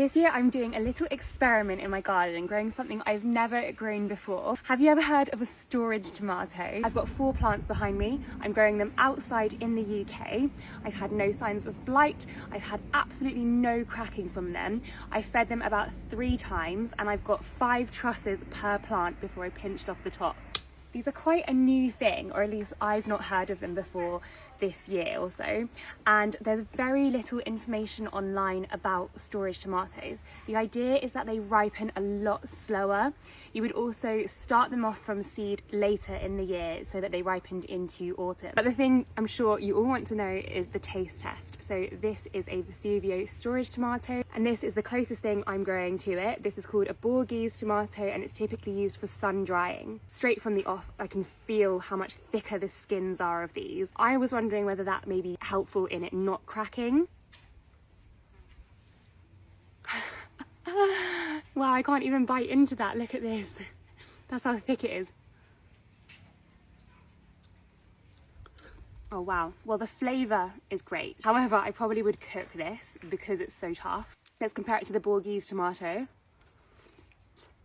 This year I'm doing a little experiment in my garden, growing something I've never grown before. Have you ever heard of a storage tomato? I've got 4 plants behind me. I'm growing them outside in the UK. I've had no signs of blight. I've had absolutely no cracking from them. I fed them about 3 times and I've got 5 trusses per plant before I pinched off the top. These are quite a new thing, or at least I've not heard of them before this year or so, and there's very little information online about storage tomatoes. The idea is that they ripen a lot slower. You would also start them off from seed later in the year so that they ripened into autumn. But the thing I'm sure you all want to know is the taste test. So this is a Versuvio storage tomato, and this is the closest thing I'm growing to it. This is called a Borghese tomato, and it's typically used for sun drying. Straight from the off, I can feel how much thicker the skins are of these. I was wondering whether that may be helpful in it not cracking. Wow, I can't even bite into that. Look at this. That's how thick it is. Oh wow, well the flavour is great. However, I probably would cook this because it's so tough. Let's compare it to the Borghese tomato.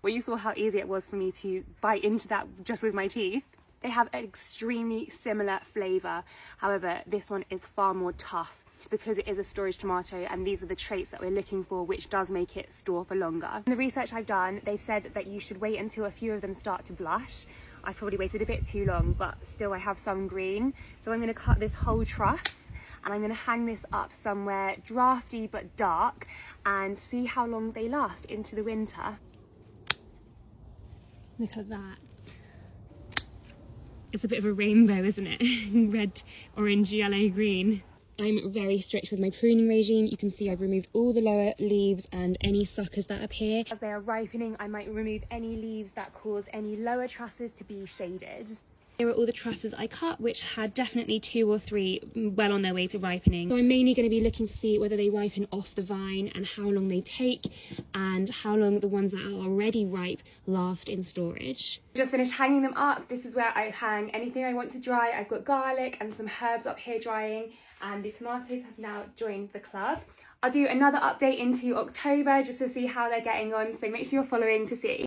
Well, you saw how easy it was for me to bite into that just with my teeth. They have an extremely similar flavour. However, this one is far more tough because it is a storage tomato, and these are the traits that we're looking for, which does make it store for longer. In the research I've done, they've said that you should wait until a few of them start to blush. I've probably waited a bit too long, but still I have some green. So I'm going to cut this whole truss and I'm going to hang this up somewhere drafty but dark and see how long they last into the winter. Look at that. It's a bit of a rainbow, isn't it? Red, orange, yellow, green. I'm very strict with my pruning regime. You can see I've removed all the lower leaves and any suckers that appear. As they are ripening, I might remove any leaves that cause any lower trusses to be shaded. Here are all the trusses I cut, which had definitely 2 or 3 well on their way to ripening. So I'm mainly going to be looking to see whether they ripen off the vine and how long they take, and how long the ones that are already ripe last in storage. Just finished hanging them up. This is where I hang anything I want to dry. I've got garlic and some herbs up here drying, and the tomatoes have now joined the club. I'll do another update into October just to see how they're getting on, so make sure you're following to see.